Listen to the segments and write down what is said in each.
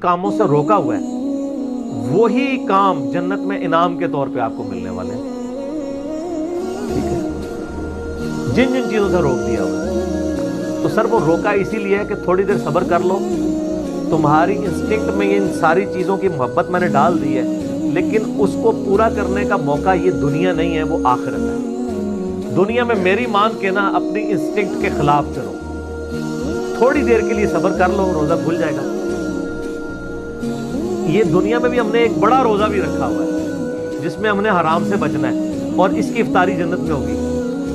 کاموں سے روکا ہوا ہے وہی کام جنت میں انعام کے طور پہ آپ کو ملنے والے ہیں. ٹھیک ہے, جن جن چیزوں سے روک دیا ہوا ہے تو سر وہ روکا اسی لیے ہے کہ تھوڑی دیر صبر کر لو. تمہاری انسٹنکٹ میں ان ساری چیزوں کی محبت میں نے ڈال دی ہے, لیکن اس کو پورا کرنے کا موقع یہ دنیا نہیں ہے, وہ آخرت ہے. دنیا میں میری مان کے نا اپنی انسٹنکٹ کے خلاف چلو, تھوڑی دیر کے لیے صبر کر لو, روزہ کھل جائے گا. یہ دنیا میں بھی ہم نے ایک بڑا روزہ بھی رکھا ہوا ہے جس میں ہم نے حرام سے بچنا ہے, اور اس کی افطاری جنت میں ہوگی.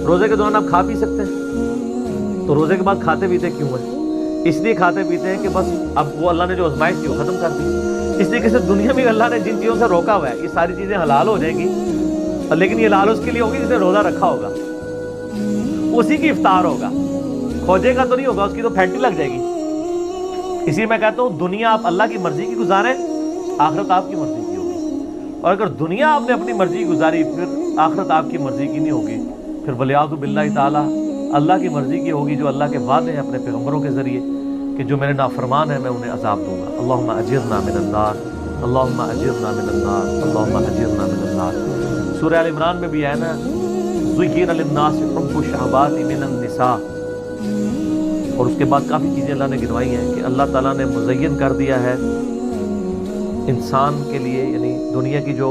روزے کے دوران آپ کھا پی سکتے ہیں, تو روزے کے بعد کھاتے پیتے کیوں ہیں؟ اس لیے کھاتے پیتے ہیں کہ بس اب وہ اللہ نے جو آزمائش تھی وہ ختم کر دی. اس لیے کہ صرف دنیا میں اللہ نے جن چیزوں سے روکا ہوا ہے یہ ساری چیزیں حلال ہو جائیں گی, لیکن یہ لال اس کے لیے ہوگی جس نے روزہ رکھا ہوگا, اسی کی افطار ہوگا. کھوجے کا تو نہیں ہوگا, اس کی تو پھینٹی لگ جائے گی. اسی میں کہتا ہوں دنیا آپ اللہ کی مرضی کی گزاریں, آخرت آپ کی مرضی کی ہوگی. اور اگر دنیا آپ نے اپنی مرضی کی گزاری پھر آخرت آپ کی مرضی کی نہیں ہوگی, پھر ولیعوذ باللہ تعالیٰ اللہ کی مرضی کی ہوگی جو اللہ کے وعدے ہیں اپنے پیغمبروں کے ذریعے کہ جو میرے نافرمان ہیں میں انہیں عذاب دوں گا. اللہم اجرنا من النار, اللہم اجرنا من النار, اللہم اجرنا من النار. سورہ آل عمران میں بھی ہے نا, زُيِّنَ لِلنَّاسِ حُبُّ الشَّهَوَاتِ مِنَ النِّسَاءِ, اور اس کے بعد کافی چیزیں اللہ نے گنوائی ہیں کہ اللہ تعالیٰ نے مزین کر دیا ہے انسان کے لیے, یعنی دنیا کی جو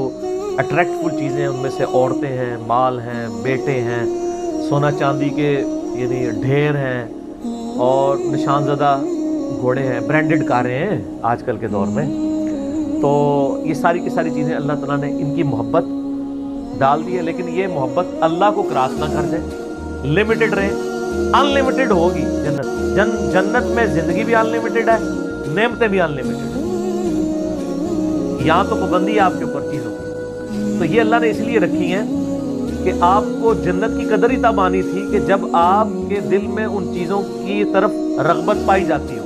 اٹریکٹفل چیزیں ہیں ان میں سے عورتیں ہیں, مال ہیں, بیٹے ہیں, سونا چاندی کے یعنی ڈھیر ہیں, اور نشان زدہ گھوڑے ہیں, برانڈڈ کاریں ہیں آج کل کے دور میں. تو یہ ساری کی ساری چیزیں اللہ تعالیٰ نے ان کی محبت ڈال دی ہے, لیکن یہ محبت اللہ کو کراس نہ کر جائے, لمیٹڈ رہے. ان لمیٹڈ ہوگی جنت, جنت میں زندگی بھی ان لمیٹڈ ہے, نعمتیں بھی ان لمیٹڈ ہیں. یہاں تو پابندی ہے آپ کے اوپر چیزوں کی, تو یہ اللہ نے اس لیے رکھی ہیں کہ آپ کو جنت کی قدر ہی تب آنی تھی کہ جب آپ کے دل میں ان چیزوں کی طرف رغبت پائی جاتی ہو.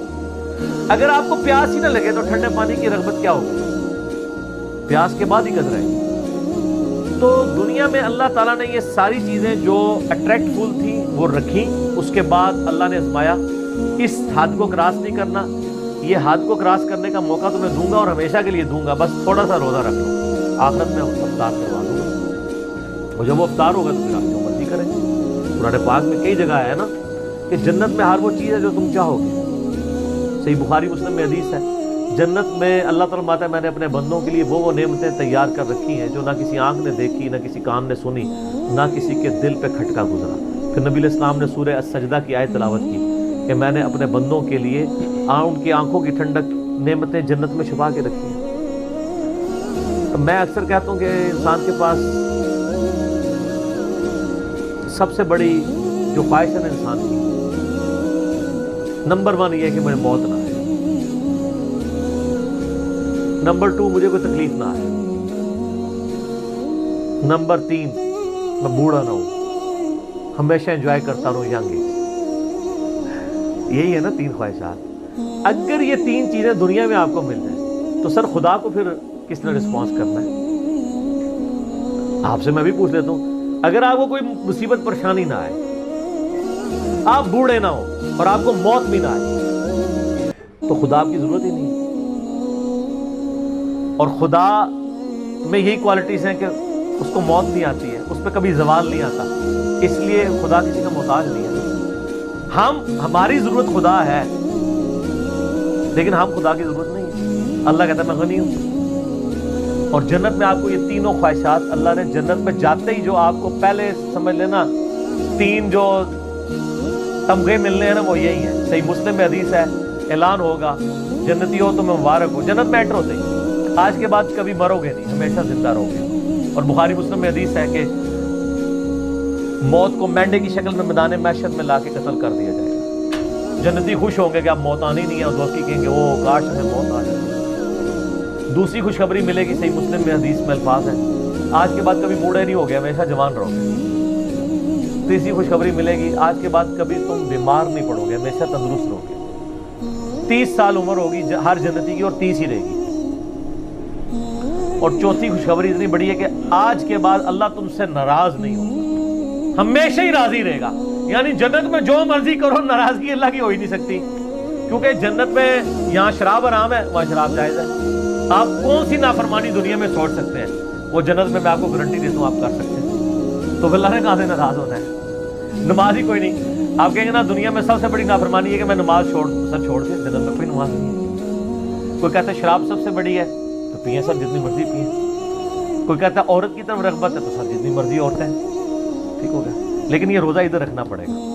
اگر آپ کو پیاس ہی نہ لگے تو ٹھنڈے پانی کی رغبت کیا ہوگی؟ پیاس کے بعد ہی قدر ہے. تو دنیا میں اللہ تعالیٰ نے یہ ساری چیزیں جو اٹریکٹفل تھیں وہ رکھی, اس کے بعد اللہ نے آزمایا اس حد کو کراس نہیں کرنا, یہ حد کو کراس کرنے کا موقع تو میں دوں گا اور ہمیشہ کے لیے دوں گا, بس تھوڑا سا روزہ رکھ لو, آخرت میں افطار کروا دوں گا, اور جب وہ افطار ہوگا تو پھر آپ جو مرضی کریں. قرآن پاک میں کئی جگہ ہے نا کہ جنت میں ہر وہ چیز ہے جو تم چاہو گے. صحیح بخاری مسلم میں حدیث ہے, جنت میں اللہ تعالیٰ فرماتا ہے میں نے اپنے بندوں کے لیے وہ نعمتیں تیار کر رکھی ہیں جو نہ کسی آنکھ نے دیکھی, نہ کسی کان نے سنی, نہ کسی کے دل پہ کھٹکا گزرا. پھر نبی علیہ السلام نے سورہ السجدہ کی آیت تلاوت کی کہ میں نے اپنے بندوں کے لیے ان کی آنکھوں کی ٹھنڈک نعمتیں جنت میں چھپا کے رکھی ہیں. میں اکثر کہتا ہوں کہ انسان کے پاس سب سے بڑی جو خواہش ہے انسان کی, نمبر 1 یہ ہے کہ مجھے موت نہ آئے, نمبر 2 مجھے کوئی تکلیف نہ آئے, نمبر 3 میں بوڑھا نہ ہوں, ہمیشہ انجوائے کرتا رہوں ینگ ایج. یہی ہے نا 3 خواہشات. اگر یہ 3 چیزیں دنیا میں آپ کو مل جائیں تو سر خدا کو پھر کس طرح رسپانس کرنا ہے؟ آپ سے میں بھی پوچھ لیتا ہوں, اگر آپ کو کوئی مصیبت پریشانی نہ آئے, آپ بوڑھے نہ ہو اور آپ کو موت بھی نہ آئے, تو خدا آپ کی ضرورت ہی نہیں. اور خدا میں یہی کوالٹیز ہیں کہ اس کو موت نہیں آتی ہے, اس پہ کبھی زوال نہیں آتا, اس لیے خدا کسی کا محتاج نہیں ہے. ہماری ضرورت خدا ہے لیکن ہم خدا کی ضرورت نہیں ہے. اللہ کہتا ہے میں غنی ہوں. اور جنت میں آپ کو یہ تینوں خواہشات اللہ نے جنت میں جاتے ہی جو آپ کو پہلے سمجھ لینا 3 جو تمغے ملنے ہیں نا وہ یہی ہیں. صحیح مسلم میں حدیث ہے, اعلان ہوگا جنتی ہو تو میں مبارک ہوں. جنت میں انٹر ہوتے ہی آج کے بعد کبھی مرو گے نہیں, ہمیشہ زندہ رہو گے. اور بخاری مسلم میں حدیث ہے کہ موت کو مینڈے کی شکل میں میدان محشر میں لا کے قتل کر دیا جائے گا. جنتی خوش ہوں گے کہ اب موت آنی نہیں ہے, اور دوستی کہیں گے وہ کاش ہمیں موت آ جائے. دوسری خوشخبری ملے گی, صحیح مسلم میں حدیث میں الفاظ ہیں, آج کے بعد کبھی بوڑھے نہیں ہو گے, ہمیشہ جوان رہو گے. تیسری خوشخبری ملے گی, آج کے بعد کبھی تم بیمار نہیں پڑو گے, ہمیشہ تندرست رہو گے. 30 سال عمر ہوگی ہر جنتی کی اور 30 ہی رہے گی. اور چوتھی خوشخبری اتنی بڑی ہے کہ آج کے بعد اللہ تم سے ناراض نہیں ہوگا, ہمیشہ ہی راضی رہے گا. یعنی جنت میں جو مرضی کرو ناراضگی اللہ کی ہو ہی نہیں سکتی. کیونکہ جنت میں یہاں شراب حرام ہے، وہاں شراب جائز ہے. آپ کون سی نافرمانی دنیا میں چھوڑ سکتے ہیں؟ وہ جنت میں آپ کو گارنٹی دیتا ہوں آپ کر سکتے ہیں. تو پھر اللہ نے کہاں سے ناراض ہونا ہے؟ نماز ہی کوئی نہیں. آپ کہیں گے نا دنیا میں سب سے بڑی نافرمانی ہے کہ میں نماز چھوڑ دیا. جنت میں کوئی نماز نہیں ہے. کوئی کہتا ہے شراب سب سے بڑی ہے تو پئیں سب جتنی مرضی پئیں. کوئی کہتا ہے عورت کی طرف رغبت ہے تو سب جتنی مرضی عورتیں. ٹھیک ہو گیا. لیکن یہ روزہ ادھر رکھنا پڑے گا.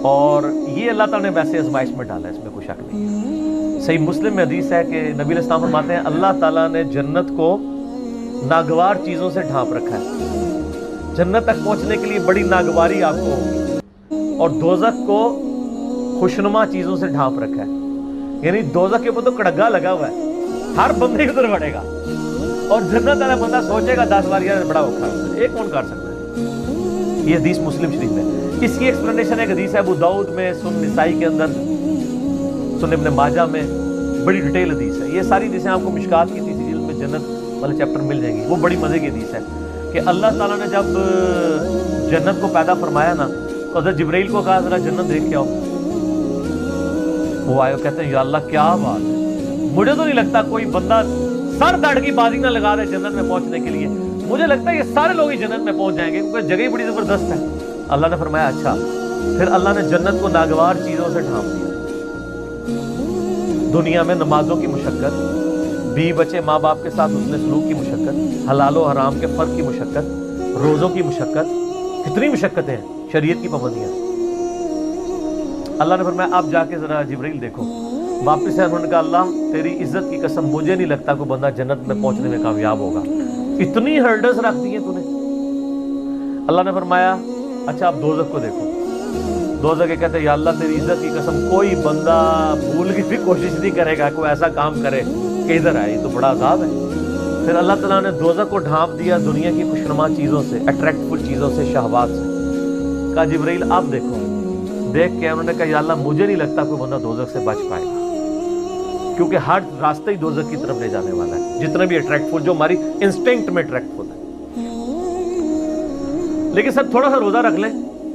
اور یہ اللہ تعالیٰ نے ویسے آزمائش میں ڈالا ہے، اس میں کوئی شک نہیں ہے. صحیح مسلم میں حدیث ہے کہ نبی علیہ السلام فرماتے ہیں اللہ تعالیٰ نے جنت کو ناگوار چیزوں سے ڈھانپ رکھا ہے. جنت تک پہنچنے کے لیے بڑی ناگواری آپ کو ہوگی. اور دوزخ کو خوشنما چیزوں سے ڈھانپ رکھا ہے. یعنی دوزخ کے اوپر تو کڑگا لگا ہوا ہے، ہر بندے ادھر بڑھے گا. اور جنت والا بندہ سوچے گا 10 بار یار بڑا اوکھا ہے، ایک کون کر سکتا ہے؟ یہ حدیث مسلم شریف میں. اس کی ایکسپلینیشن ایک حدیث ہے ابو داؤد میں، سنن نسائی کے اندر، سنن ابن ماجہ میں، بڑی ڈیٹیل حدیث ہے. یہ ساری حدیثیں آپ کو مشکات کی تیسری جلد میں جنت والے چیپٹر مل جائیں گی. وہ بڑی مزے کی حدیث ہے کہ اللہ تعالیٰ نے جب جنت کو پیدا فرمایا نا تو حضرت جبرائیل کو کہا ذرا جنت دیکھ کے آؤ. وہ آئے اور کہتے ہیں یا اللہ کیا بات ہے، مجھے تو نہیں لگتا کوئی بندہ سر دھڑ کی بازی نہ لگا دے جنت میں پہنچنے کے لیے. مجھے لگتا ہے یہ سارے لوگ ہی جنت میں پہنچ جائیں گے کیونکہ جگہ ہی بڑی زبردست ہے. اللہ نے فرمایا اچھا. پھر اللہ نے جنت کو ناگوار چیزوں سے ڈھانپ دیا. دنیا میں نمازوں کی مشقت، بیوی بچے ماں باپ کے ساتھ حسن سلوک کی مشقت، حلال و حرام کے فرق کی مشقت، روزوں کی مشقت، کتنی مشقتیں ہیں، شریعت کی پابندیاں. اللہ نے فرمایا اب جا کے ذرا جبرائیل دیکھو. واپس ہے انہوں نے کہا اللہ تیری عزت کی قسم مجھے نہیں لگتا کوئی بندہ جنت میں پہنچنے میں کامیاب ہوگا، اتنی ہرڈلز رکھ دی ہیں تو نے. اللہ نے فرمایا اچھا اب دوزخ کو دیکھو. دوزخ کے کہتے ہیں یا اللہ تیری عزت کی قسم کوئی بندہ بھول کی بھی کوشش نہیں کرے گا کوئی ایسا کام کرے کہ ادھر آئے، یہ تو بڑا عذاب ہے. پھر اللہ تعالیٰ نے دوزخ کو ڈھانپ دیا دنیا کی خوشنما چیزوں سے، اٹریکٹفل چیزوں سے، شہوات سے. کہا جبرائیل آپ دیکھو. دیکھ کے انہوں نے کہا یا اللہ مجھے نہیں لگتا کوئی بندہ دوزخ سے بچ پائے گا کیونکہ ہر راستہ ہی دوزخ کی طرف لے جانے والا ہے، جتنے بھی اٹریکٹفل جو ہماری انسٹنکٹ میں اٹریکٹفل ہے. لیکن سب تھوڑا سا روزہ رکھ لیں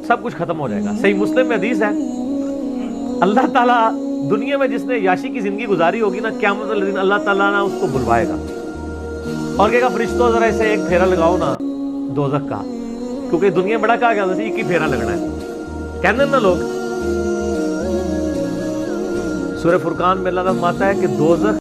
سب کچھ ختم ہو جائے گا. صحیح مسلم میں حدیث ہے اللہ تعالیٰ دنیا میں جس نے یاشی کی زندگی گزاری ہوگی نا قیامت والے دن اللہ تعالیٰ نا اس کو بلوائے گا اور کہے گا فرشتوں ذرا اسے ایک پھیرا لگاؤ نا دوزخ کا، کیونکہ دنیا بڑا کہا گیا ایک ہی پھیرا لگنا ہے. کہنے نا لوگ. سورہ فرقان میں اللہ فرماتا ہے کہ دوزخ